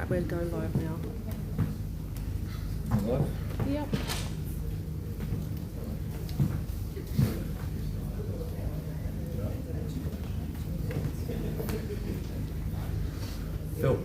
Right, we'll go live now. Live? Yep. Phil.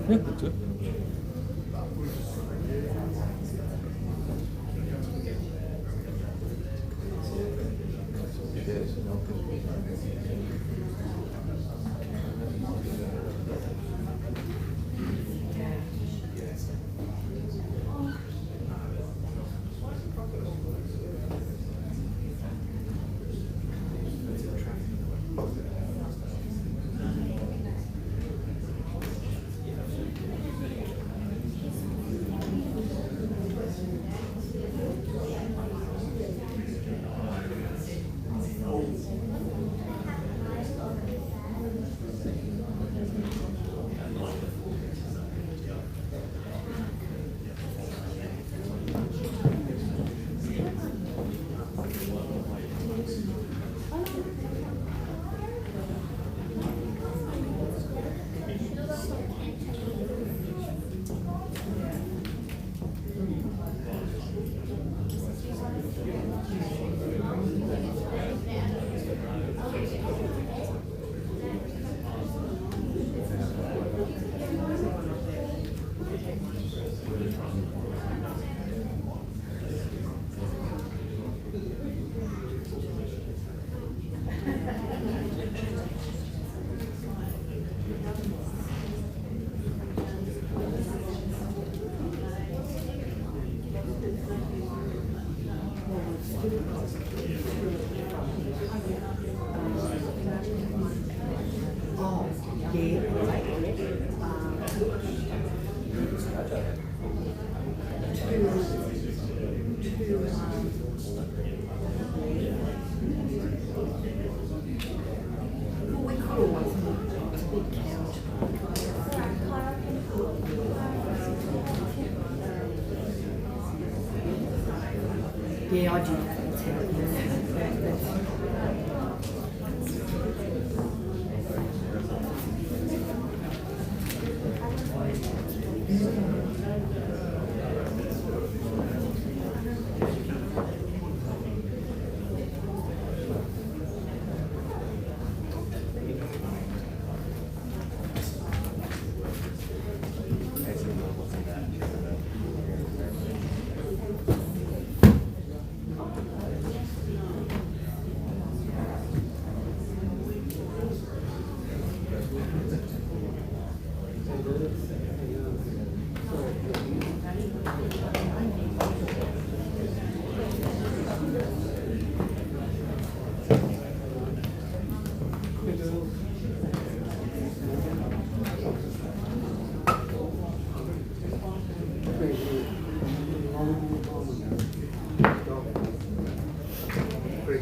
Yeah, that's it. Yeah, I do. I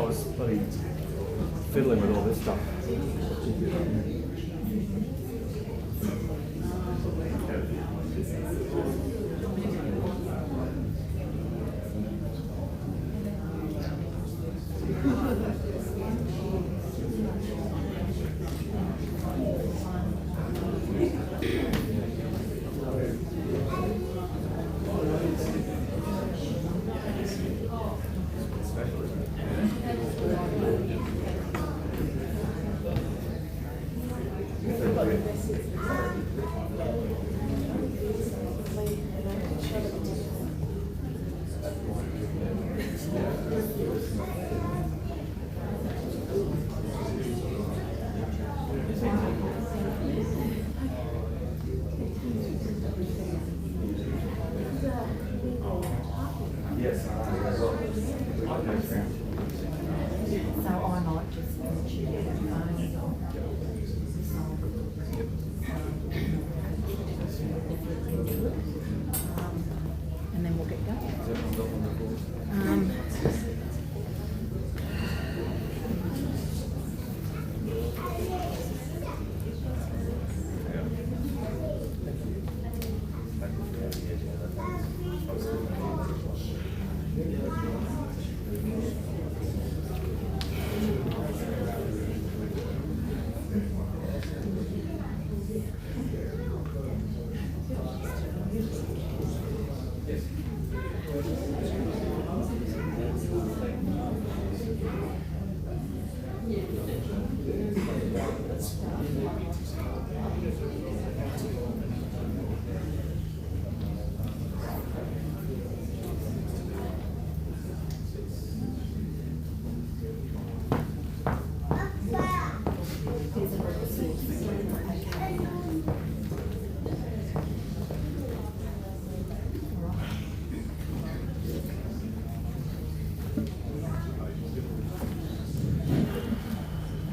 was bloody fiddling with all this stuff. Yes. So I might just mention it and then we'll get going.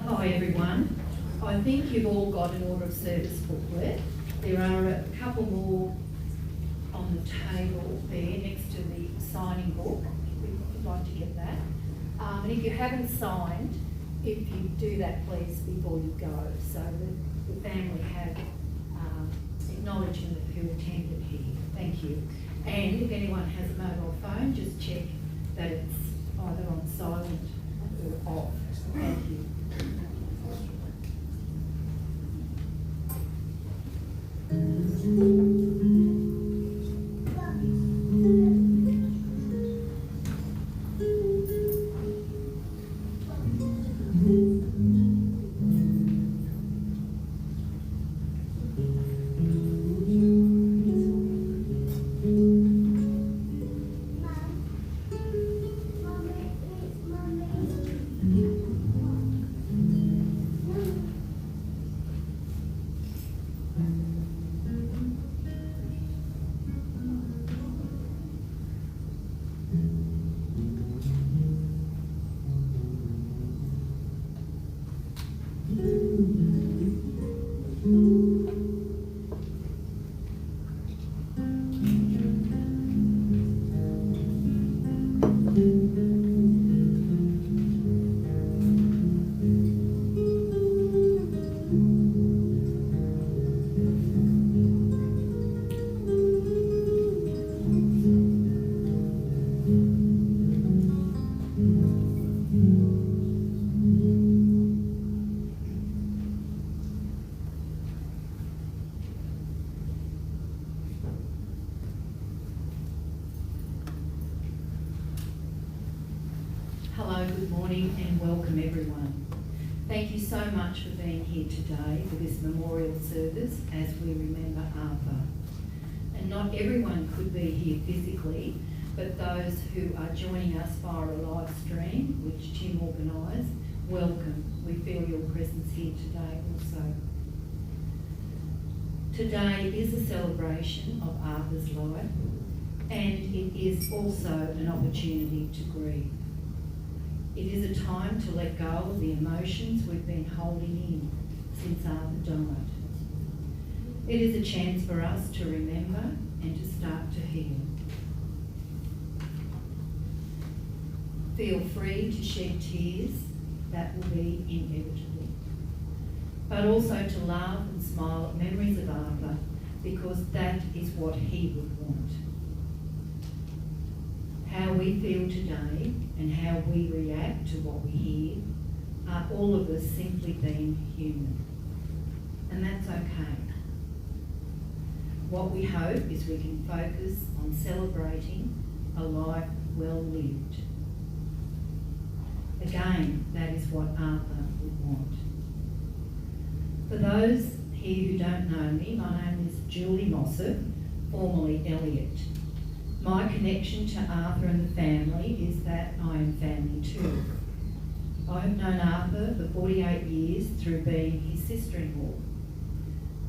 Hi everyone. I think you've all got an order of service booklet. There are a couple more on the table there next to the signing book, if you'd like to get that. And if you haven't signed, if you do that please before you go, so that the family have acknowledgement of who attended here. Thank you. And if anyone has a mobile phone, just check that it's either on silent or off. Thank you. Hello, good morning and welcome everyone. Thank you so much for being here today for this memorial service as we remember Arthur. And not everyone could be here physically, but those who are joining us via a live stream, which Tim organised, welcome. We feel your presence here today also. Today is a celebration of Arthur's life, and it is also an opportunity to grieve. It is a time to let go of the emotions we've been holding in since Arthur died. It is a chance for us to remember and to start to heal. Feel free to shed tears, that will be inevitable. But also to laugh and smile at memories of Arthur, because that is what he would want. How we feel today and how we react to what we hear are all of us simply being human. And that's okay. What we hope is we can focus on celebrating a life well lived. Again, that is what Arthur would want. For those here who don't know me, my name is Julie Mossop, formerly Elliott. My connection to Arthur and the family is that I am family too. I have known Arthur for 48 years through being his sister-in-law.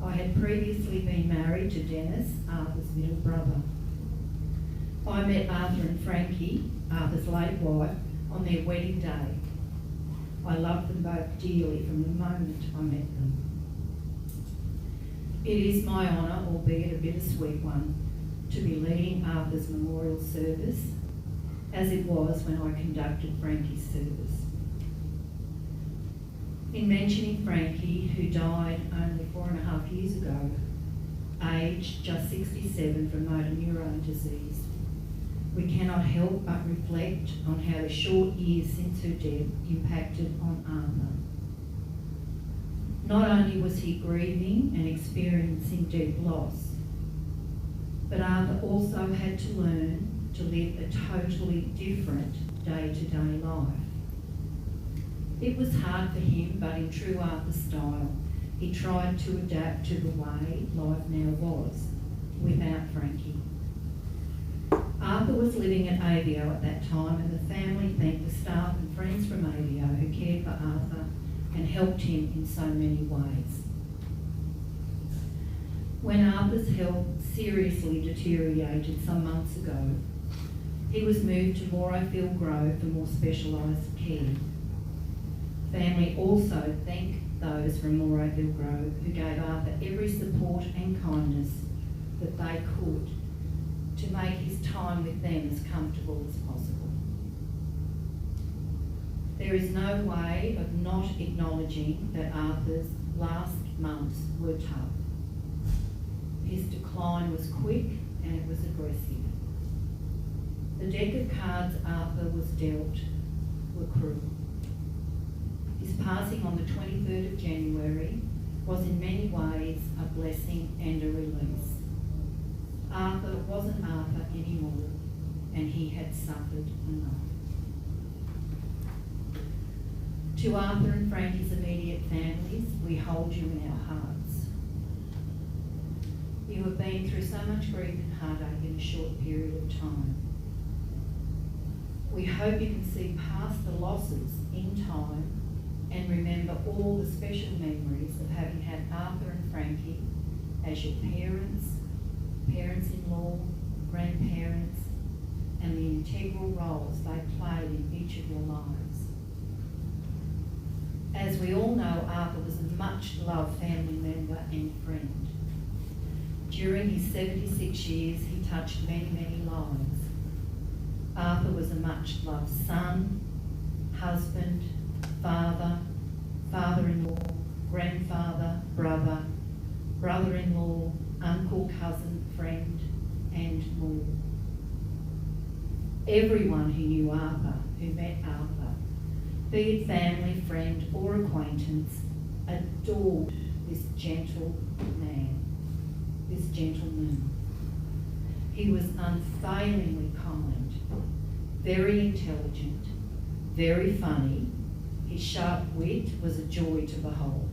I had previously been married to Dennis, Arthur's middle brother. I met Arthur and Frankie, Arthur's late wife, on their wedding day. I loved them both dearly from the moment I met them. It is my honour, albeit a bittersweet one, to be leading Arthur's memorial service, as it was when I conducted Frankie's service. In mentioning Frankie, who died only 4.5 years ago, aged just 67 from motor neurone disease, we cannot help but reflect on how the short years since her death impacted on Arthur. Not only was he grieving and experiencing deep loss, but Arthur also had to learn to live a totally different day-to-day life. It was hard for him, but in true Arthur style, he tried to adapt to the way life now was, without Frankie. Arthur was living at AVO at that time, and the family thanked the staff and friends from AVO who cared for Arthur and helped him in so many ways. When Arthur's health seriously deteriorated some months ago, he was moved to Morayfield Grove for more specialised care. Family also thanked those from Morayfield Grove who gave Arthur every support and kindness that they could to make his time with them as comfortable as possible. There is no way of not acknowledging that Arthur's last months were tough. His decline was quick and it was aggressive. The deck of cards Arthur was dealt were cruel. His passing on the 23rd of January was in many ways a blessing and a release. Arthur wasn't Arthur anymore, and he had suffered enough. To Arthur and Frankie's immediate families, we hold you in our hearts. You have been through so much grief and heartache in a short period of time. We hope you can see past the losses in time and remember all the special memories of having had Arthur and Frankie as your parents, parents-in-law, grandparents, and the integral roles they played in each of your lives. As we all know, Arthur was a much-loved family member and friend. During his 76 years, he touched many, many lives. Arthur was a much-loved son, husband, father, father-in-law, grandfather, brother, brother-in-law, uncle, cousin, friend, and more. Everyone who knew Arthur, who met Arthur, be it family, friend, or acquaintance, adored this gentle man, this gentleman. He was unfailingly kind, very intelligent, very funny. His sharp wit was a joy to behold.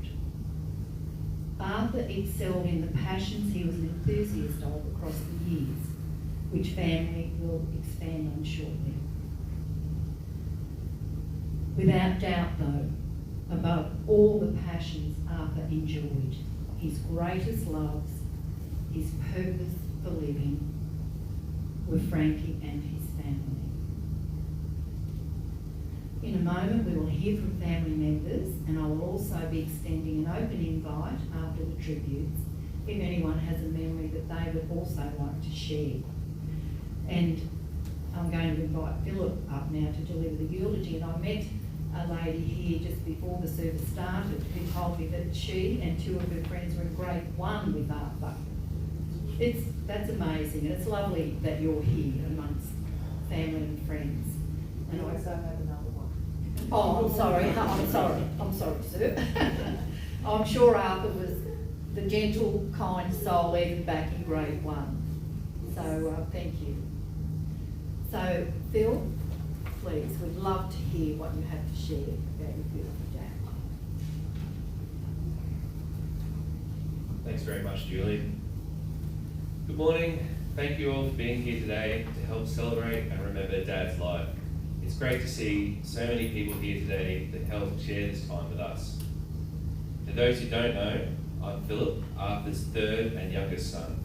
Arthur excelled in the passions he was an enthusiast of across the years, which family will expand on shortly. Without doubt though, above all the passions Arthur enjoyed, his greatest loves, his purpose for living, were Frankie and his family. In a moment we will hear from family members, and I will also be extending an open invite after the tributes if anyone has a memory that they would also like to share. And I'm going to invite Philip up now to deliver the eulogy, and I met a lady here just before the service started who told me that she and two of her friends were in grade 1 with Arthur. That's amazing, and it's lovely that you're here amongst family and friends. And I also have another one. Oh, I'm sorry, sir. I'm sure Arthur was the gentle, kind soul even back in grade 1. So thank you. So Phil, please, we'd love to hear what you have to share about your beautiful dad. Thanks very much, Julie. Good morning. Thank you all for being here today to help celebrate and remember Dad's life. It's great to see so many people here today that help share this time with us. For those who don't know, I'm Philip, Arthur's third and youngest son.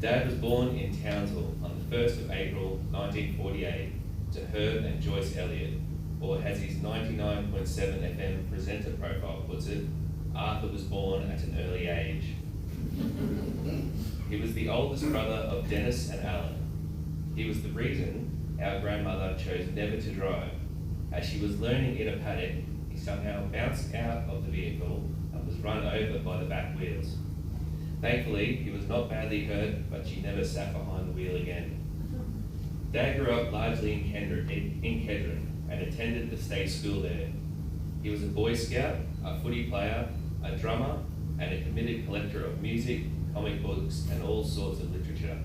Dad was born in Townsville on the 1st of April 1948 to Herb and Joyce Elliott, or as his 99.7 FM presenter profile puts it, Arthur was born at an early age. He was the oldest brother of Dennis and Alan. He was the reason our grandmother chose never to drive. As she was learning in a paddock, he somehow bounced out of the vehicle and was run over by the back wheels. Thankfully, he was not badly hurt, but she never sat behind the wheel again. Dad grew up largely in Kedron and attended the state school there. He was a Boy Scout, a footy player, a drummer, and a committed collector of music, comic books, and all sorts of literature.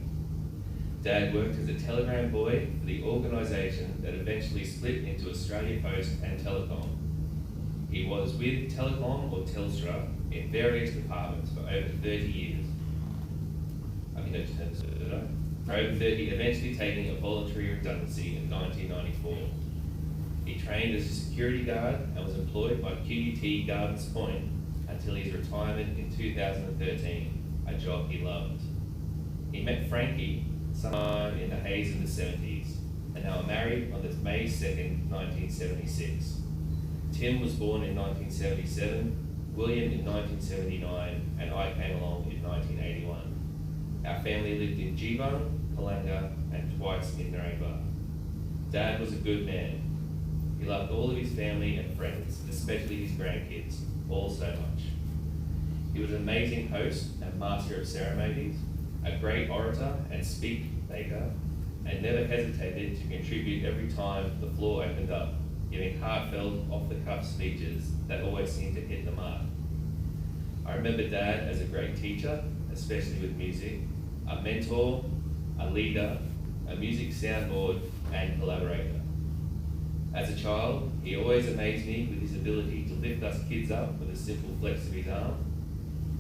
Dad worked as a telegram boy for the organisation that eventually split into Australia Post and Telecom. He was with Telecom or Telstra in various departments for over 30 years. For over 30, eventually taking a voluntary redundancy in 1994. He trained as a security guard and was employed by QUT Gardens Point until his retirement in 2013, a job he loved. He met Frankie sometime in the haze of the 70s, and they were married on May 2nd, 1976. Tim was born in 1977, William in 1979, and I came along in 1981. Our family lived in Geebung, Palanga, and twice in Narangba. Dad was a good man. He loved all of his family and friends, especially his grandkids, all so much. He was an amazing host and master of ceremonies, a great orator and speak maker, and never hesitated to contribute every time the floor opened up, giving heartfelt, off-the-cuff speeches that always seemed to hit the mark. I remember Dad as a great teacher, especially with music, a mentor, a leader, a music soundboard, and collaborator. As a child, he always amazed me with his ability to lift us kids up with a simple flex of his arm,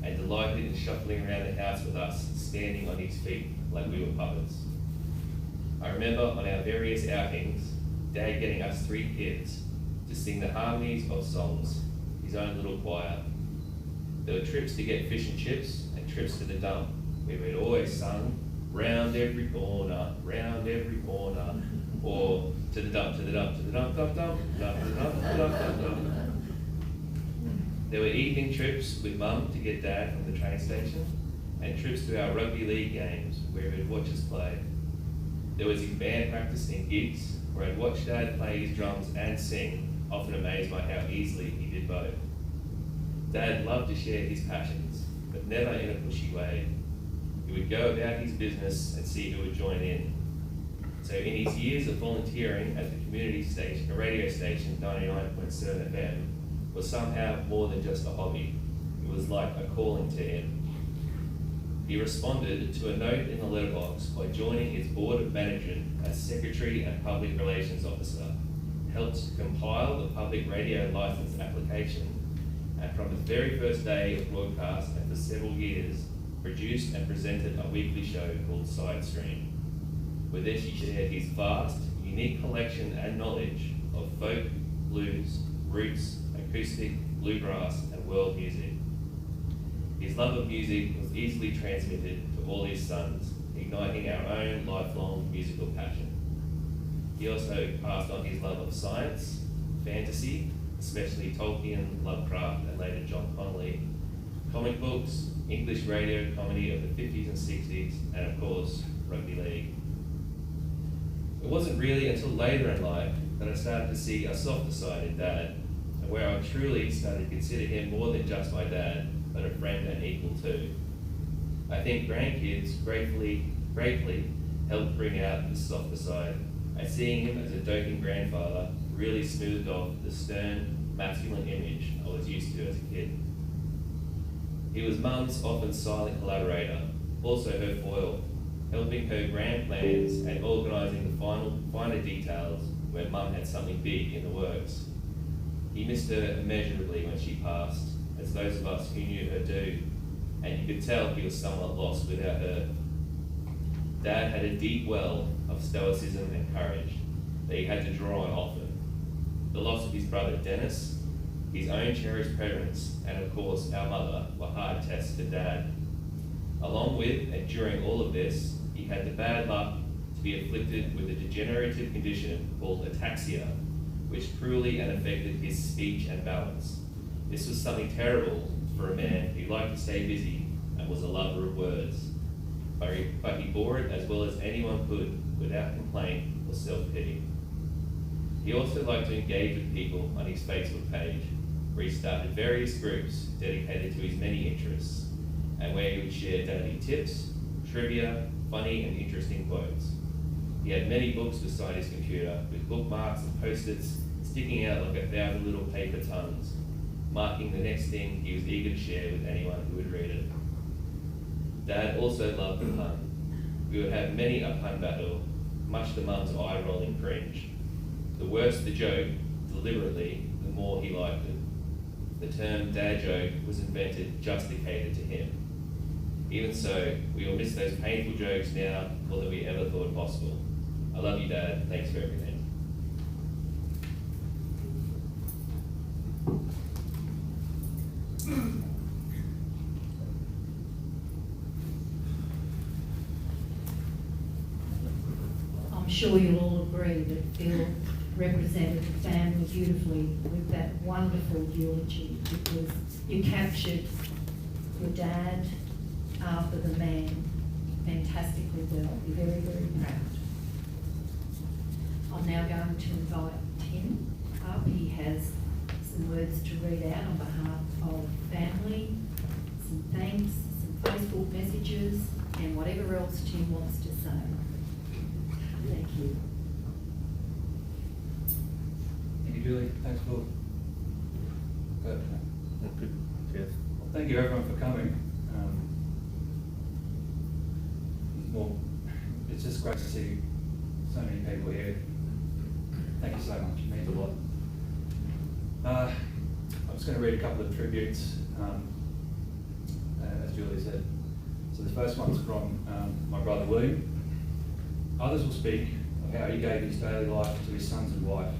and delighted in shuffling around the house with us, standing on his feet like we were puppets. I remember on our various outings, Dad getting us 3 kids to sing the harmonies of songs, his own little choir. There were trips to get fish and chips and trips to the dump, where we'd always sung, round every corner, or to the dump, to the dump, to the dump, dump, dump, dump, to the dump, to the dump, dump, dump. There were evening trips with Mum to get Dad from the train station, and trips to our rugby league games where he'd watch us play. There was his band practice and gigs where I'd watch Dad play his drums and sing, often amazed by how easily he did both. Dad loved to share his passions, but never in a pushy way. He would go about his business and see who would join in. So in his years of volunteering at the community station, a radio station, 99.7 FM, was somehow more than just a hobby. It was like a calling to him. He responded to a note in the letterbox by joining its board of management as Secretary and Public Relations Officer, helped compile the public radio license application, and from its very first day of broadcast and for several years, produced and presented a weekly show called Side Stream. With this, he shared his vast, unique collection and knowledge of folk, blues, roots, acoustic, bluegrass, and world music. His love of music was easily transmitted to all his sons, igniting our own lifelong musical passion. He also passed on his love of science, fantasy, especially Tolkien, Lovecraft, and later John Connolly, comic books, English radio comedy of the 50s and 60s, and of course, rugby league. It wasn't really until later in life that I started to see a softer side in Dad, and where I truly started to consider him more than just my dad, but a friend and equal too. I think grandkids gratefully helped bring out this softer side, and seeing him as a doting grandfather really smoothed off the stern, masculine image I was used to as a kid. He was Mum's often silent collaborator, also her foil, helping her grand plans and organising the finer details where Mum had something big in the works. He missed her immeasurably when she passed, as those of us who knew her do, and you could tell he was somewhat lost without her. Dad had a deep well of stoicism and courage that he had to draw on often. The loss of his brother Dennis, his own cherished parents, and of course our mother were hard tests for Dad. Along with and during all of this, he had the bad luck to be afflicted with a degenerative condition called ataxia, which cruelly and affected his speech and balance. This was something terrible for a man who liked to stay busy and was a lover of words. But he bore it as well as anyone could, without complaint or self-pity. He also liked to engage with people on his Facebook page, where he started various groups dedicated to his many interests, and where he would share daily tips, trivia, funny and interesting quotes. He had many books beside his computer, with bookmarks and post-its sticking out like 1,000 little paper tongues, marking the next thing he was eager to share with anyone who would read it. Dad also loved the pun. We would have many a pun battle, much to Mum's eye-rolling cringe. The worse the joke, deliberately, the more he liked it. The term dad joke was invented just to cater to him. Even so, we will miss those painful jokes now more than we ever thought possible. I love you, Dad. Thanks for everything. I'm sure you'll all agree that Phil represented the family beautifully with that wonderful eulogy, because you captured your dad after the man fantastically well. You're very, very proud. I'm now going to invite Tim up. He has some words to read out on behalf of family, some thanks, some Facebook messages, and whatever else Tim wants to say. Thank you. Thank you, Julie. Thanks, Phil. Good. Good, Jeff. Well, thank you, everyone, for coming. It's just great to see so many people here. Thank you so much. It means a lot. I'm just going to read a couple of tributes, as Julie said. So the first one's from my brother William. Others will speak of how he gave his daily life to his sons and wife.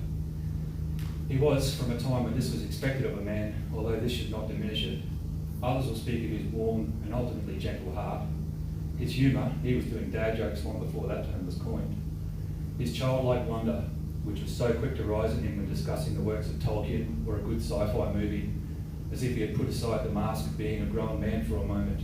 He was from a time when this was expected of a man, although this should not diminish it. Others will speak of his warm and ultimately gentle heart. His humour, he was doing dad jokes long before that term was coined. His childlike wonder, which was so quick to rise in him when discussing the works of Tolkien or a good sci-fi movie, as if he had put aside the mask of being a grown man for a moment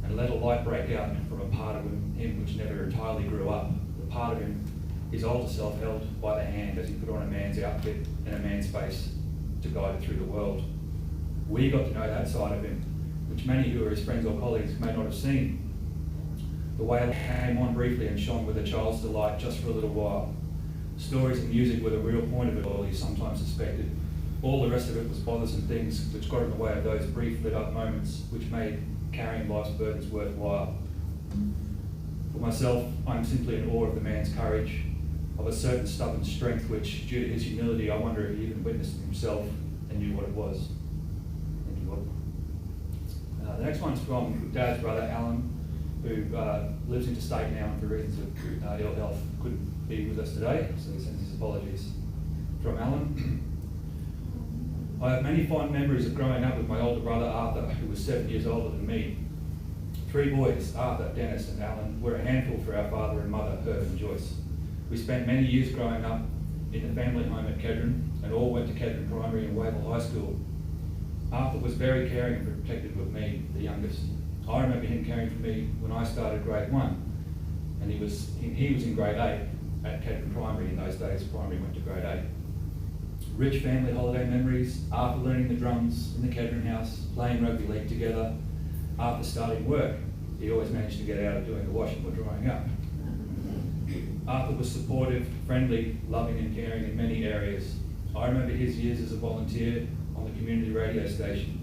and let a light break out from a part of him which never entirely grew up, the part of him his older self held by the hand as he put on a man's outfit and a man's face to guide it through the world. We got to know that side of him, which many who were his friends or colleagues may not have seen. The whale came on briefly and shone with a child's delight just for a little while. Stories and music were the real point of it all, he sometimes suspected. All the rest of it was bothersome things which got in the way of those brief lit up moments which made carrying life's burdens worthwhile. For myself, I'm simply in awe of the man's courage, of a certain stubborn strength which, due to his humility, I wonder if he even witnessed it himself and knew what it was. Thank you, Lord. The next one's from Dad's brother, Alan. who lives interstate now and for reasons of ill health couldn't be with us today, so he sends his apologies. From Alan. I have many fond memories of growing up with my older brother Arthur, who was 7 years older than me. 3 boys, Arthur, Dennis and Alan, were a handful for our father and mother, Herb and Joyce. We spent many years growing up in the family home at Kedron and all went to Kedron Primary and Wavell High School. Arthur was very caring and protective of me, the youngest. I remember him caring for me when I started grade 1 and he was in grade 8 at Kedron Primary. In those days, primary went to grade 8. Rich family holiday memories, Arthur learning the drums in the Kedron house, playing rugby league together. After starting work, he always managed to get out of doing the washing or drying up. Arthur was supportive, friendly, loving and caring in many areas. I remember his years as a volunteer on the community radio station,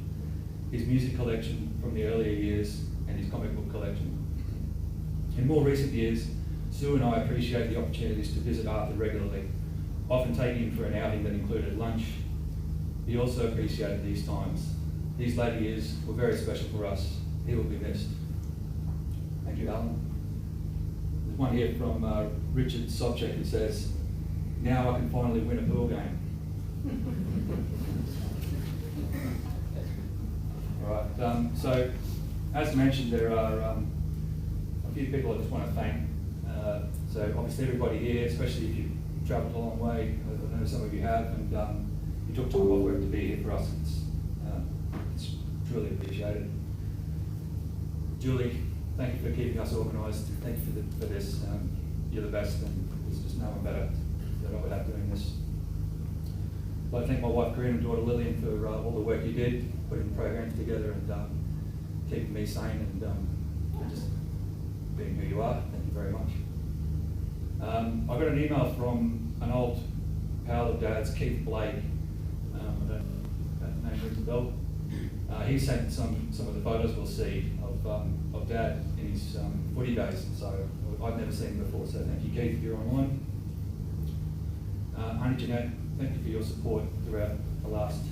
his music collection from the earlier years and his comic book collection. In more recent years, Sue and I appreciate the opportunities to visit Arthur regularly, often taking him for an outing that included lunch. He also appreciated these times. These later years were very special for us. He will be missed. Thank you, Alan. There's one here from Richard Sobchak who says, "Now I can finally win a pool game." All right, so as mentioned, there are a few people I just want to thank. So obviously everybody here, especially if you've travelled a long way, I know some of you have, and you took time off work to be here for us. It's truly appreciated. Julie, thank you for keeping us organised. Thank you for this. You're the best, and there's just no one better that I would have doing this. I'd like to thank my wife Corinne and daughter Lillian for all the work you did, putting programs together and keeping me sane and just being who you are. Thank you very much. I got an email from an old pal of Dad's, Keith Blake. I don't know if that name rings a bell. He sent some of the photos we'll see of Dad in his footy days. So I've never seen him before, so thank you, Keith, if you're online. Auntie Jeanette, thank you for your support throughout the last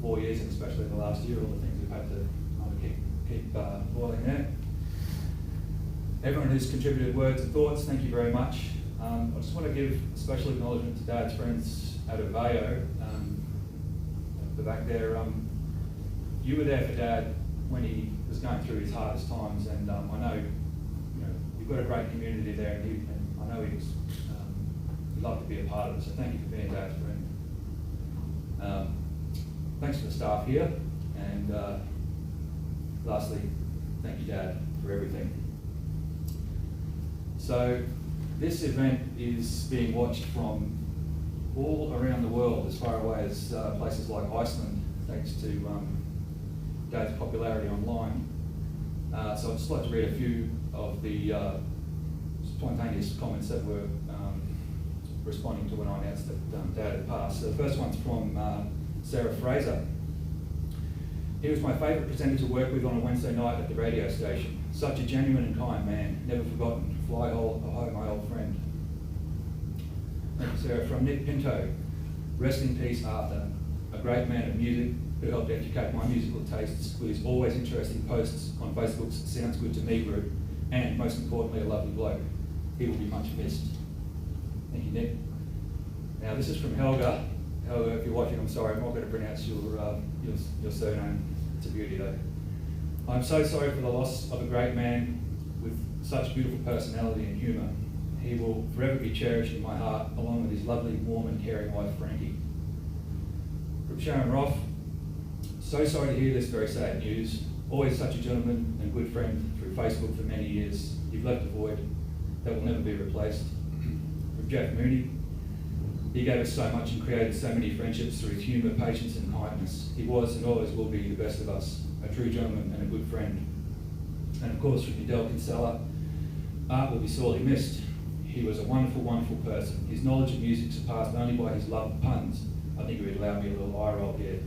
4 years, and especially the last year, all the things we've had to keep boiling there. Everyone who's contributed words and thoughts, thank you very much. I just want to give a special acknowledgement to Dad's friends at Avayo, at the back there. You were there for Dad when he was going through his hardest times, and I know, you've got a great community there, and I know he'd love to be a part of it, so thank you for being Dad's friend. Thanks to the staff here, and lastly, thank you, Dad, for everything. So this event is being watched from all around the world, as far away as places like Iceland, thanks to Dad's popularity online. So I'd just like to read a few of the spontaneous comments that were responding to when I announced that Dad had passed. So the first one's from Sarah Fraser. He was my favourite presenter to work with on a Wednesday night at the radio station. Such a genuine and kind man, never forgotten. Fly home, my old friend. Thank you, Sarah. From Nick Pinto. Rest in peace, Arthur. A great man of music who helped educate my musical tastes with his always interesting posts on Facebook's Sounds Good to Me group, and most importantly, a lovely bloke. He will be much missed. Thank you, Nick. Now this is from Helga. Helga, if you're watching, I'm sorry, I'm not going to pronounce your surname. It's a beauty though. I'm so sorry for the loss of a great man with such beautiful personality and humour. He will forever be cherished in my heart, along with his lovely, warm and caring wife, Frankie. From Sharon Roth, so sorry to hear this very sad news. Always such a gentleman and good friend through Facebook for many years. You've left a void that will never be replaced. From Jeff Mooney, he gave us so much and created so many friendships through his humour, patience and kindness. He was and always will be the best of us, a true gentleman and a good friend. And of course, from Udell Kinsella, Art will be sorely missed. He was a wonderful, wonderful person. His knowledge of music surpassed only by his love of puns. I think he would allow me a little eye roll here.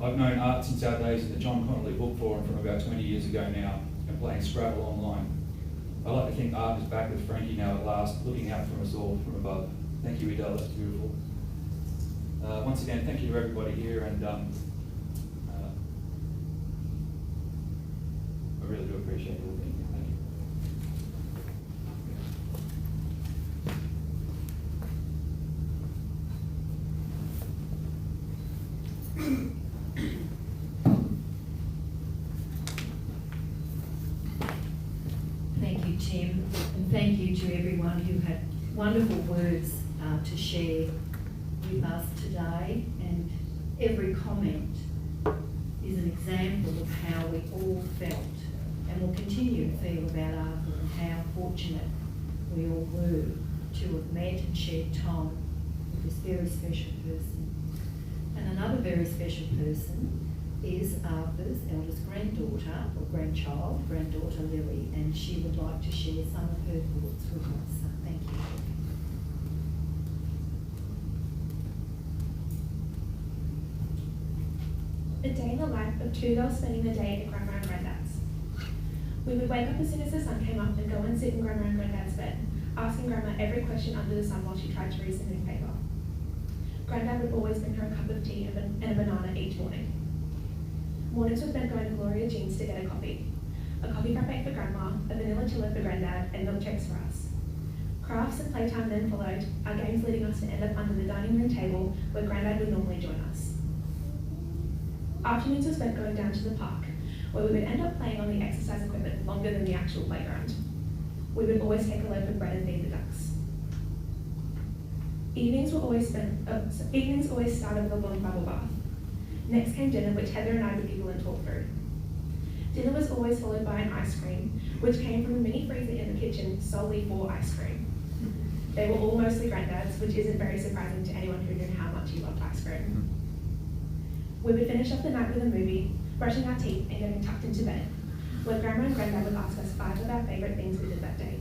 I've known Art since our days in the John Connolly Book Forum from about 20 years ago now, and playing Scrabble online. I like to think Art is back with Frankie now at last, looking out from us all from above. Thank you, Udell, that's beautiful. Once again, thank you to everybody here, and I really do appreciate you all being here. you to everyone who had wonderful words to share with us today, and every comment is an example of how we all felt and will continue to feel about Arthur, and how fortunate we all were to have met and shared time with this very special person. And another very special person is Arthur's eldest granddaughter, or granddaughter Lily, and she would like to share some of her thoughts with us. So thank you. A day in the life of two girls spending the day at Grandma and Granddad's. We would wake up as soon as the sun came up and go and sit in Grandma and Granddad's bed, asking Grandma every question under the sun while she tried to read the newspaper. Granddad would always bring her a cup of tea and a banana each morning. Mornings were spent going to Gloria Jean's to get a coffee frappe for Grandma, a vanilla chiller for Granddad, and milkshakes for us. Crafts and playtime then followed, our games leading us to end up under the dining room table where Granddad would normally join us. Afternoons were spent going down to the park, where we would end up playing on the exercise equipment longer than the actual playground. We would always take a loaf of bread and feed the ducks. Evenings always started with a long bubble bath. Next came dinner, which Heather and I would giggle and talk through. Dinner was always followed by an ice cream, which came from a mini freezer in the kitchen solely for ice cream. They were all mostly Granddad's, which isn't very surprising to anyone who knew how much he loved ice cream. We would finish off the night with a movie, brushing our teeth and getting tucked into bed, where Grandma and Granddad would ask us 5 of our favourite things we did that day.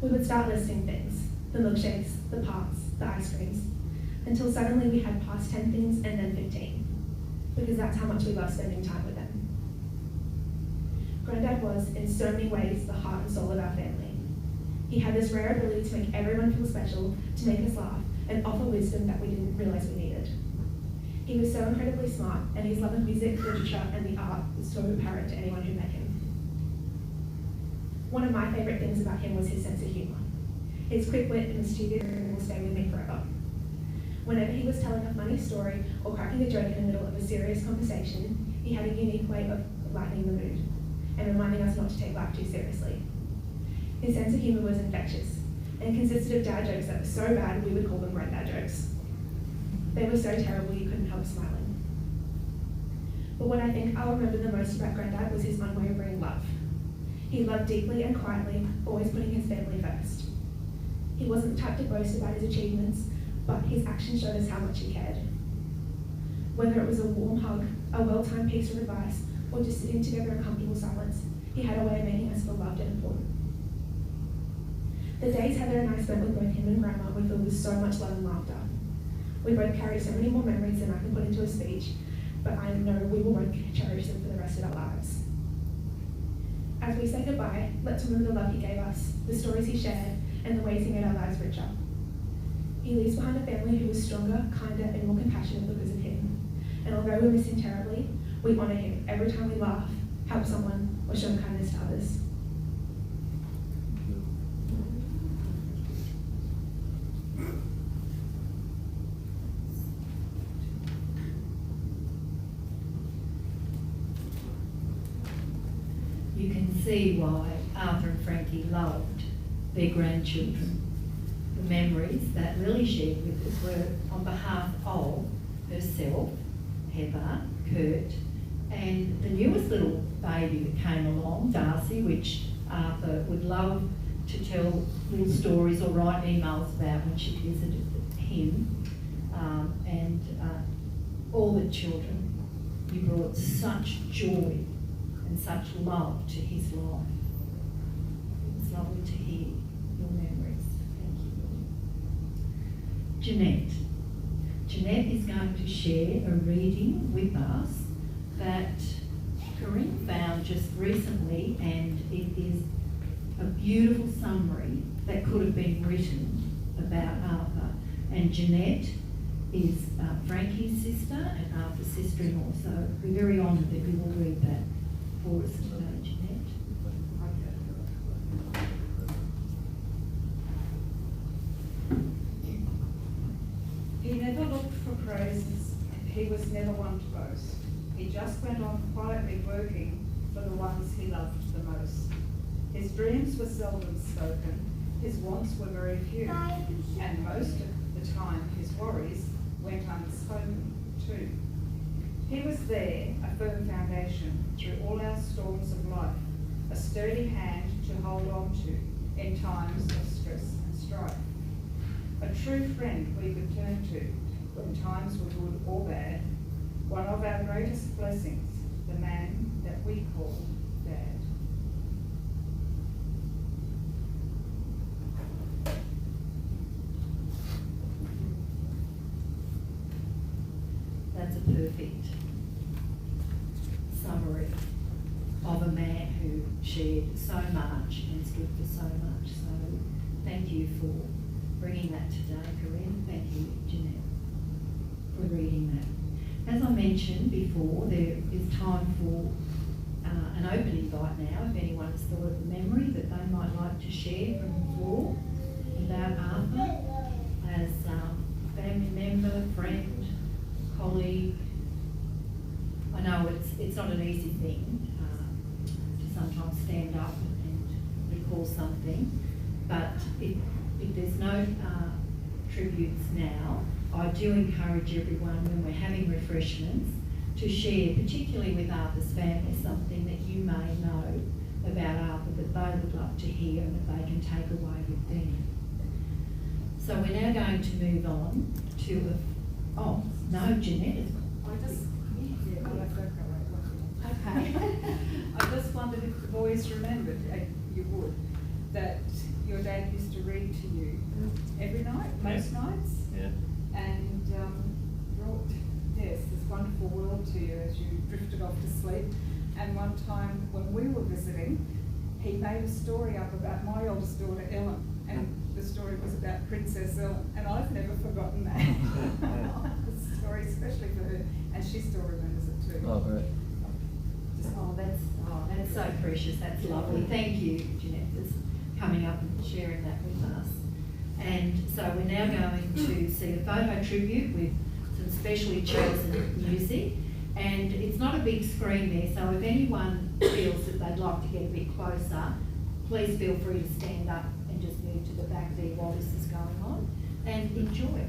We would start listing things, the milkshakes, the parks, the ice creams, until suddenly we had past 10 things and then 15, because that's how much we loved spending time with them. Granddad was, in so many ways, the heart and soul of our family. He had this rare ability to make everyone feel special, to make us laugh, and offer wisdom that we didn't realise we needed. He was so incredibly smart, and his love of music, literature, and the art was so apparent to anyone who met him. One of my favourite things about him was his sense of humour. His quick wit and mischievous humor will stay with me forever. Whenever he was telling a funny story or cracking a joke in the middle of a serious conversation, he had a unique way of lightening the mood and reminding us not to take life too seriously. His sense of humour was infectious and consisted of dad jokes that were so bad we would call them Granddad jokes. They were so terrible you couldn't help smiling. But what I think I'll remember the most about Granddad was his unwavering love. He loved deeply and quietly, always putting his family first. He wasn't the type to boast about his achievements, but his actions showed us how much he cared. Whether it was a warm hug, a well-timed piece of advice, or just sitting together in comfortable silence, he had a way of making us feel loved and important. The days Heather and I spent with both him and Grandma were filled with so much love and laughter. We both carry so many more memories than I can put into a speech, but I know we will both cherish them for the rest of our lives. As we say goodbye, let's remember the love he gave us, the stories he shared, and the ways he made our lives richer. He leaves behind a family who was stronger, kinder, and more compassionate because of him. And although we miss him terribly, we honour him every time we laugh, help someone, or show kindness to others. You can see why Arthur and Frankie loved their grandchildren. The memories that Lily shared with us were on behalf of herself, Heather, Kurt, and the newest little baby that came along, Darcy, which Arthur would love to tell little stories or write emails about when she visited him, and all the children. You brought such joy and such love to his life. It was lovely to hear your memories. Thank you. Jeanette. Jeanette is going to share a reading with us that Corinne found just recently, and it is a beautiful summary that could have been written about Arthur. And Jeanette is Frankie's sister and Arthur's sister-in-law, so we're very honoured that you will read that for us today, Jeanette. He never looked for praises, he was never one to boast. He just went on quietly working for the ones he loved the most. His dreams were seldom spoken, his wants were very few, and most of the time his worries went unspoken too. He was there, a firm foundation through all our storms of life, a sturdy hand to hold on to in times of stress and strife. A true friend we could turn to when times were good or bad, one of our greatest blessings, the man that we call Dad. That's a perfect summary of a man who shared so much and stood for so much. So thank you for bringing that today, Corinne. Thank you, Jeanette, for reading that. As I mentioned before, there is time for an open invite now if anyone has thought of a memory that they might like to share from the floor about Arthur as a family member, friend, colleague. I know it's not an easy thing to sometimes stand up and recall something, but if there's no tributes now, I do encourage everyone when we're having refreshments to share, particularly with Arthur's family, something that you may know about Arthur that they would love to hear and that they can take away with them. So we're now going to move on to oh, no, Jeanette. Okay. I just wondered if the boys remembered, you would, that your dad used to read to you every night, most nights, Yeah. and brought, yes, this wonderful world to you as you drifted off to sleep. And one time when we were visiting, he made a story up about my oldest daughter, Ellen, and the story was about Princess Ellen, and I've never forgotten that. The story, especially for her, and she still remembers it too. Oh, great. That's so precious. That's lovely. Thank you, Jeanette, for coming up and sharing that with us. And so we're now going to see a photo tribute with some specially chosen music. And it's not a big screen there, so if anyone feels that they'd like to get a bit closer, please feel free to stand up and just move to the back there while this is going on, and enjoy.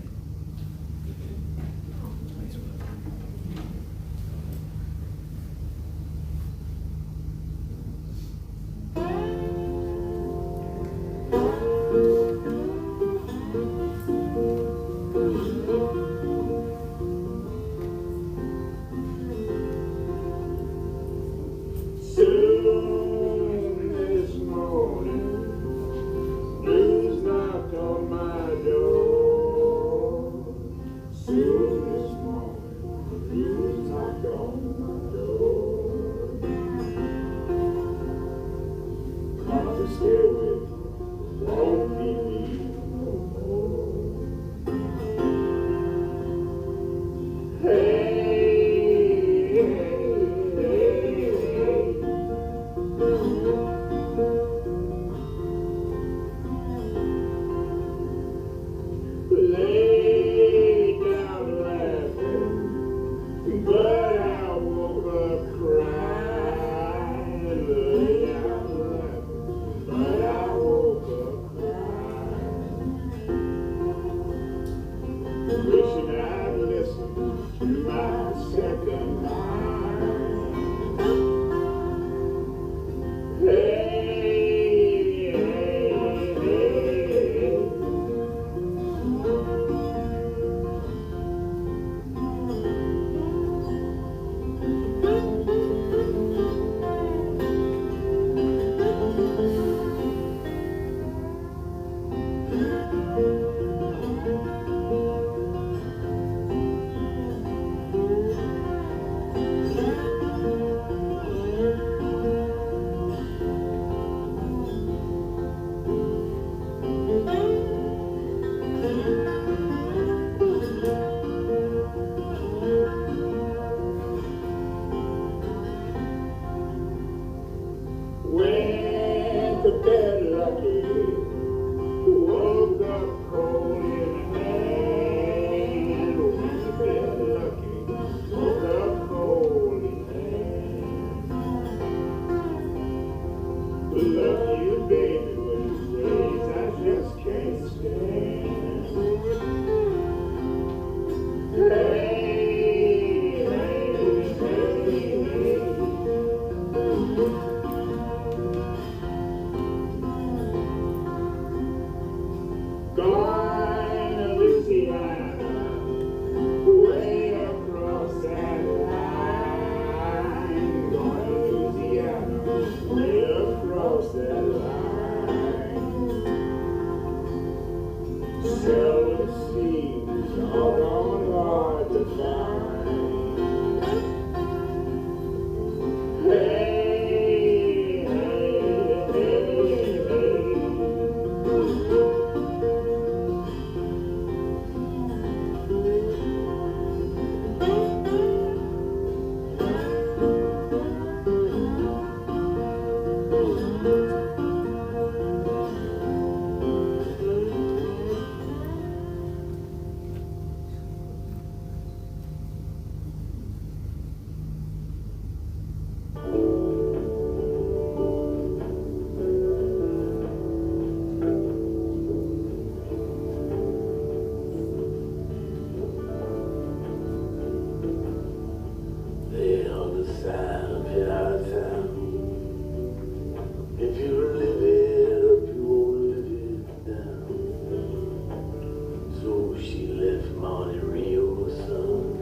She left Monte Rio, son,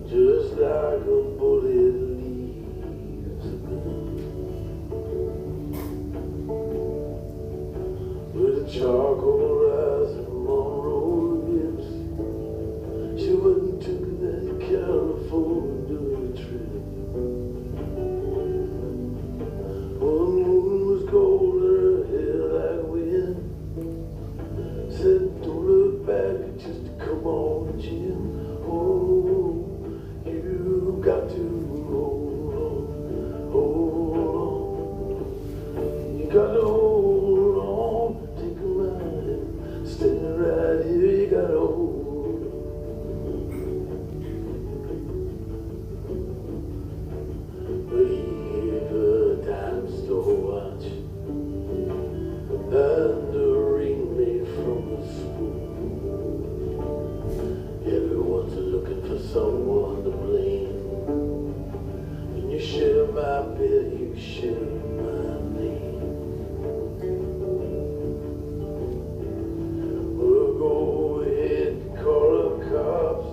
just like a bullet leaves a gun. With a charcoal rise from Monroe lips, she went and took that California trip. One moon was gold, her hair like wind. Said, don't look back, just come on, Jim. Oh, you got to hold on, hold on. You got to hold on, take a ride, stay right here, you got to hold on. But he gave her a dime store watch and a ring made from a spoon. Everyone's looking for someone to blame. When you share my bed, you share my name. Well, go ahead and call the cops.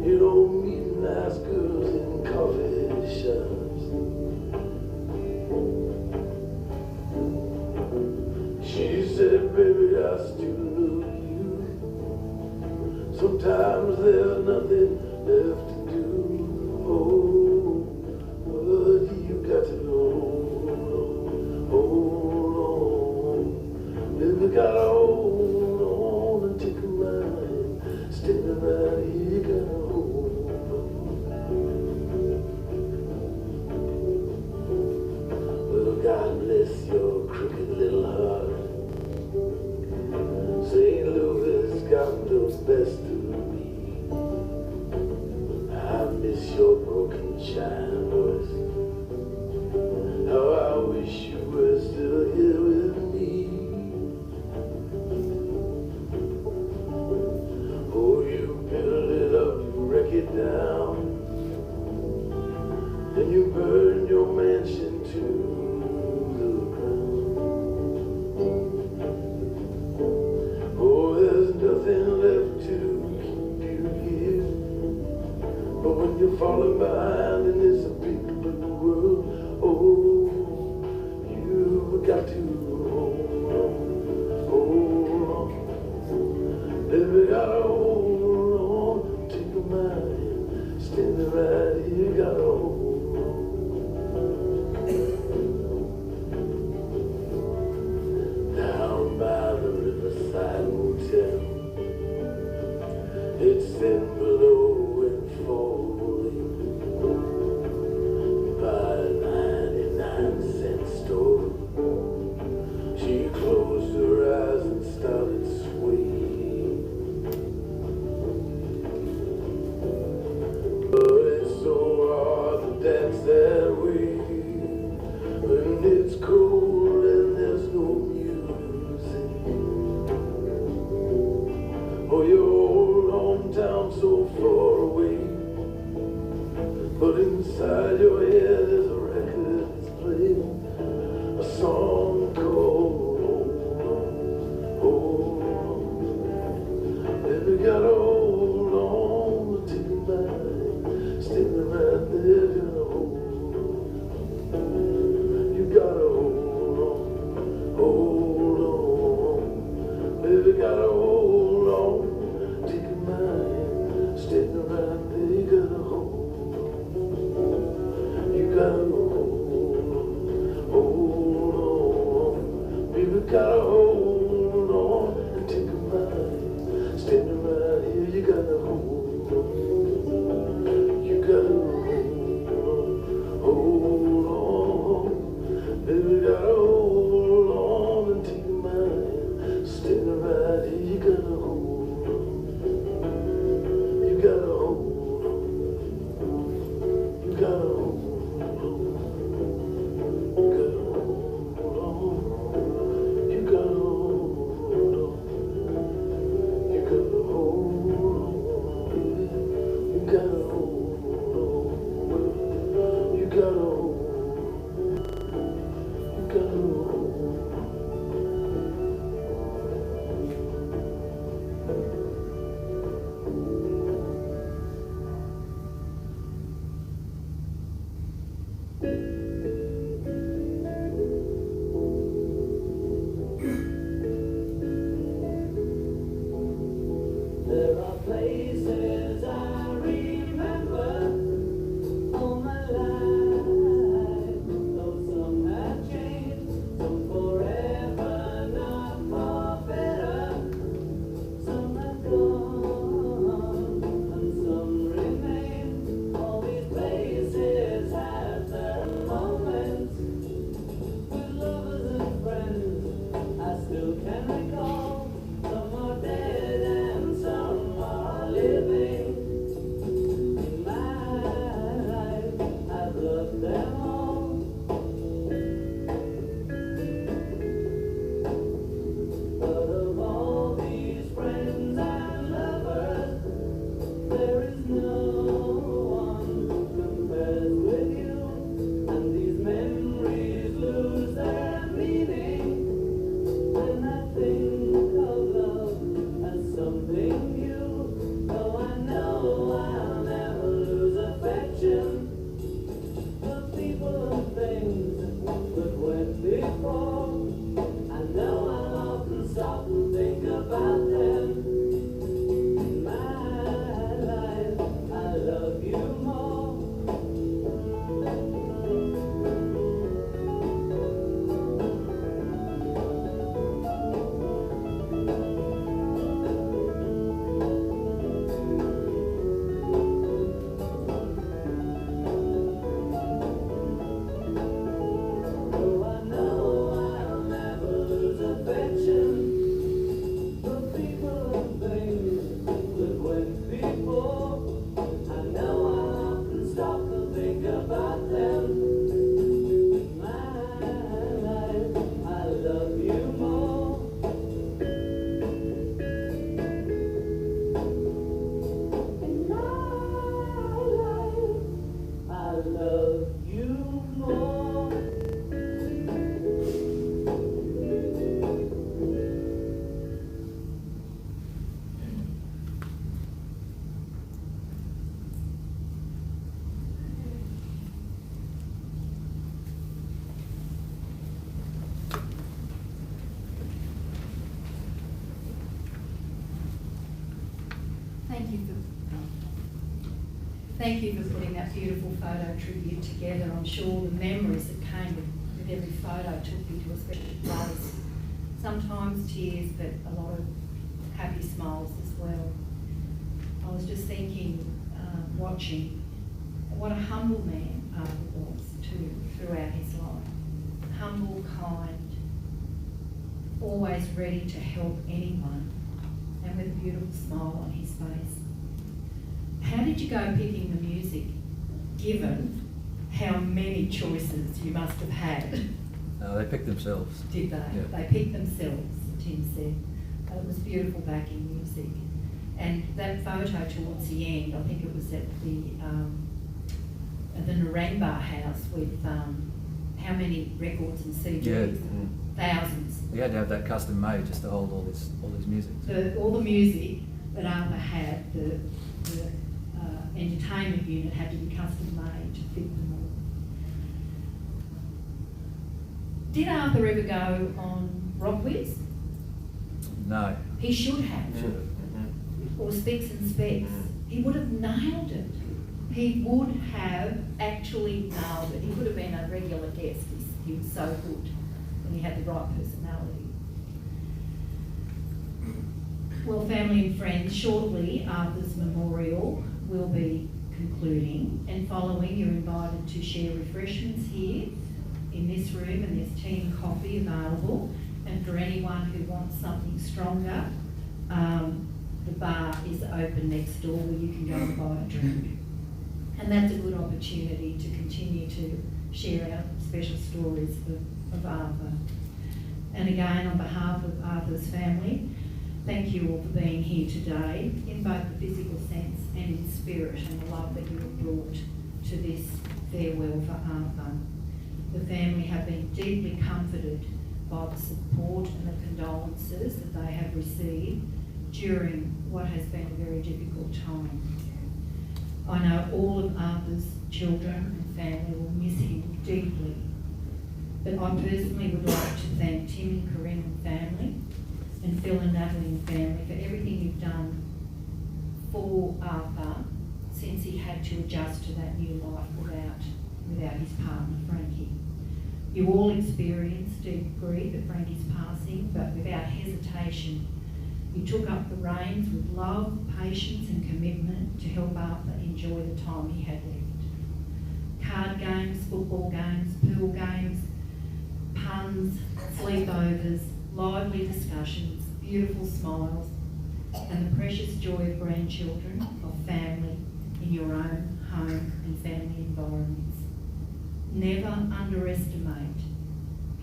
You don't meet nice girls in coffee shops. She said, baby, I still love you. Sometimes there's nothing left to do. Oh, but you got to hold on. Baby, gotta hold on and take a ride. Standing right here, you gotta hold on. Well, God bless your crooked little heart. St. Louis got the best of me. I miss your broken china voice. How I wish you were still here with me. Oh, you build it up, you wreck it down, then you burn your mansion to the ground. Oh, there's nothing left to keep you here. But when you're falling behind in this big blue world, oh, you've got to hold on, hold on. Baby, gotta hold on, take a mind, standing right here, gotta hold on. Down by the Riverside Hotel, it's thin below and falling. By a 99-cent store, she closed her eyes and started swaying. But it's so hard to dance that way when it's cold and there's no music. Oh, your old hometown so far away, but inside your head is a record that's playing a song called Hold On. Baby, gotta hold on, take a mind, standing right there, gotta hold on. You gotta hold on, baby, gotta hold on, take a mind, standing right there, you gotta hold on. You gotta hold on, baby, gotta hold on and take a mind, standing right here, you gotta hold on. You gotta hold on, baby, gotta hold on and take a mind, standing right here, you There are places I remember all my life, though some have changed, some forever, not for better. Some have gone and some remain. All these places have their moments with lovers and friends I still can recall. Some are dead and some are living. In my life, I've loved them all. But of all these friends and lovers, there is no one compares with you. And these memories lose their meaning when I think of love as something new. Though I know I'll never lose affection for people and things that went before. I know I'll often stop and think about them. In my life, I love you more. Though I know I'll never lose affection for people and things that went before. I know I'll often stop and think about them. In my life, I love you more. In my life, I love you more. Thank you for putting that beautiful photo tribute together. I'm sure the memories that came with every photo took you to a special place. Sometimes tears, but a lot of happy smiles as well. I was just thinking, watching, what a humble man Arthur was too throughout his life. Humble, kind, always ready to help anyone, and with a beautiful smile on his face. How did you go picking the music, given how many choices you must have had? They picked themselves. Did they? Yeah. They picked themselves, Tim said. It was beautiful backing music. And that photo towards the end, I think it was at the Narangba house with how many records and CDs? Yeah. Thousands. We had to have that custom made just to hold all this music. All the music that Arthur had, the entertainment unit had to be custom made to fit them all. Did Arthur ever go on Rock Whiz? No. He should have. Should have. Or Specs and Specs. He would have nailed it. He would have actually nailed it. He would have been a regular guest. He was so good and he had the right personality. Well, family and friends, shortly Arthur's memorial will be concluding, and following you're invited to share refreshments here in this room, and there's tea and coffee available. And for anyone who wants something stronger, the bar is open next door where you can go and buy a drink. And that's a good opportunity to continue to share our special stories of Arthur. And again, on behalf of Arthur's family, thank you all for being here today, in both the physical sense and in spirit, and the love that you have brought to this farewell for Arthur. The family have been deeply comforted by the support and the condolences that they have received during what has been a very difficult time. I know all of Arthur's children and family will miss him deeply, but I personally would like to thank Tim and Corinne and family, and Phil and Natalie and family for everything you've done for Arthur since he had to adjust to that new life without his partner Frankie. You all experienced deep grief at Frankie's passing, but without hesitation, you took up the reins with love, patience and commitment to help Arthur enjoy the time he had left. Card games, football games, pool games, puns, sleepovers, lively discussions, beautiful smiles, and the precious joy of grandchildren, of family in your own home and family environments. Never underestimate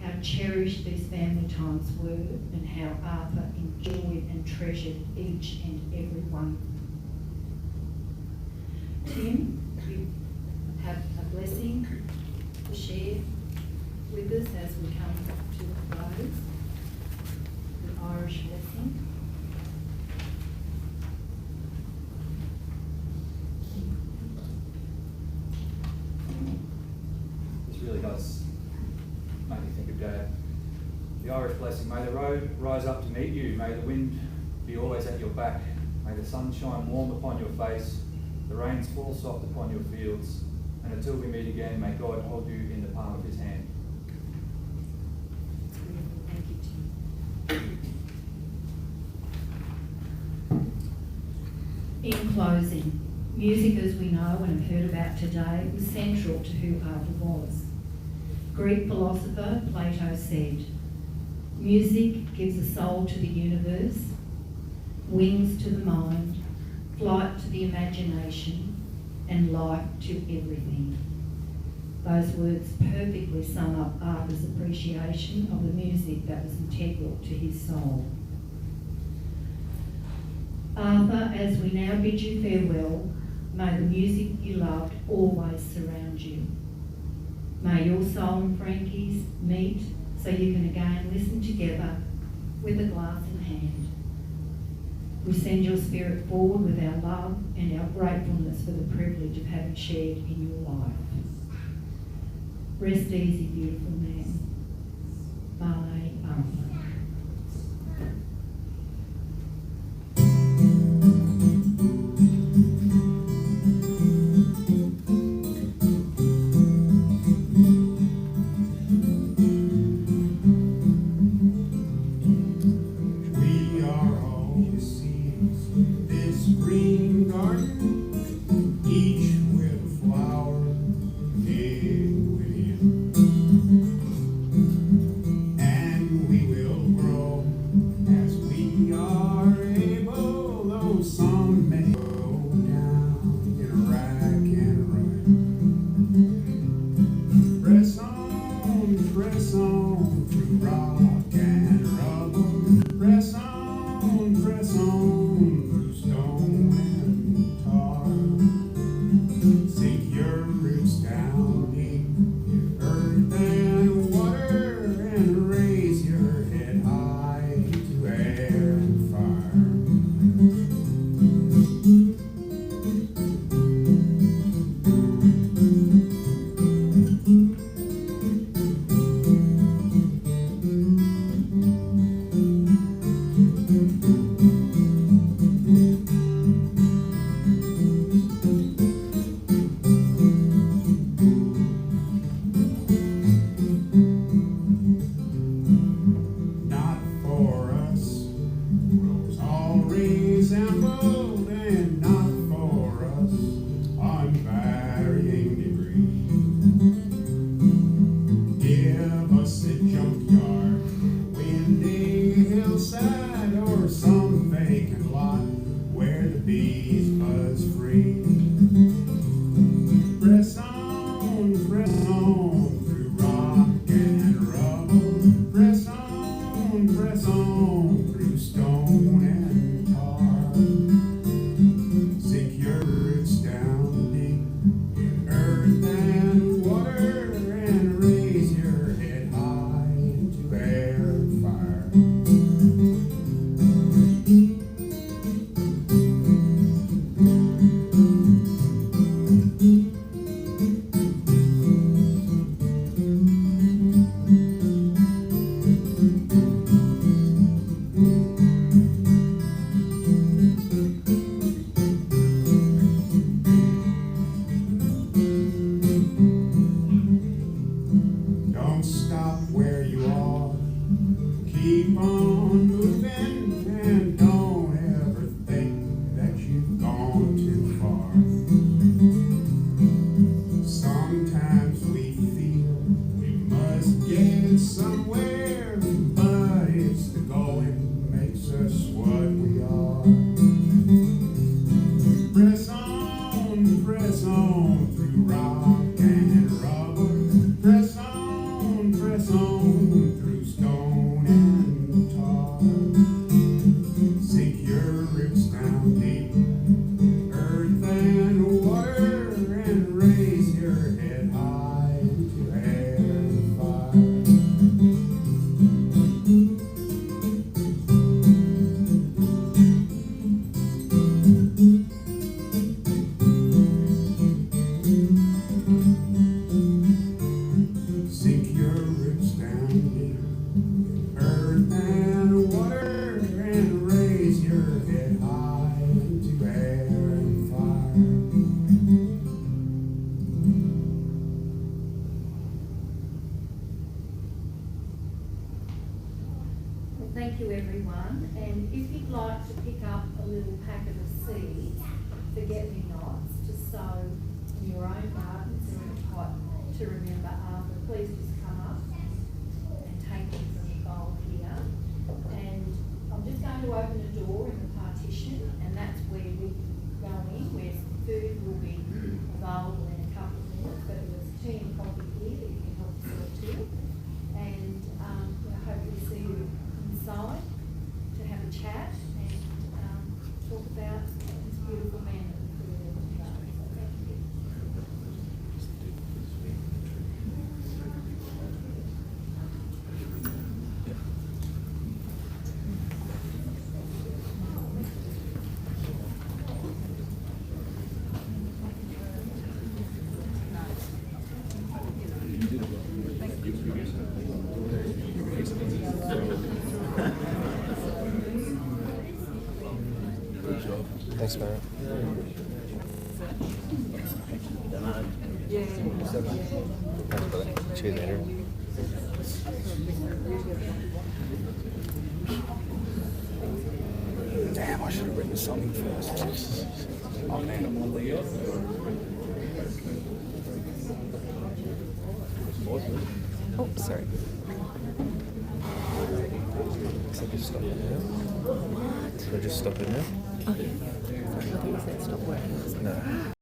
how cherished these family times were and how Arthur enjoyed and treasured each and every one. Tim, you have a blessing to share with us as we come to the close, the Irish blessing. This really does make me think of Dad. The Irish blessing. May the road rise up to meet you. May the wind be always at your back. May the sun shine warm upon your face. The rains fall soft upon your fields. And until we meet again, may God hold you in the palm of his hand. Thank you, Tim. In closing, music, as we know and have heard about today, was central to who Arthur was. Greek philosopher Plato said, "Music gives a soul to the universe, wings to the mind, flight to the imagination, and life to everything." Those words perfectly sum up Arthur's appreciation of the music that was integral to his soul. Arthur, as we now bid you farewell, may the music you loved always surround you. May your soul and Frankie's meet so you can again listen together with a glass in hand. We send your spirit forward with our love and our gratefulness for the privilege of having shared in your life. Rest easy, beautiful man. Bye, Arthur. And don't ever think that you've gone too far. Sometimes we feel we must get somewhere, but it's the going makes us what we are. Press on through rock and rubber. Press on through stone and tar. Sink your roots down deep, earth and water, and raise your head high into air and fire. Sink your roots down deep, earth and water, and raise your head high into air and fire. Well, thank you everyone, and if you'd like to pick up a little packet of seeds, forget-me-nots, to sow in your own gardens or in a pot to remember Arthur, please just come up and take them from the bowl here. And I'm just going to open a door in the partition, and that's where we can go in, where food will be available in a couple of minutes, but there's tea and coffee here that you can help yourself to. And I hope to see you inside to have a chat and talk about this beautiful man that we've created today. So thank you. Thanks, man. Thanks, brother. Cheers, Andrew. Damn, I should have written something first. Oh, man. Oh, sorry. So just stop it now. What? Should I just stop it now? Okay. I thought you said stop working. No.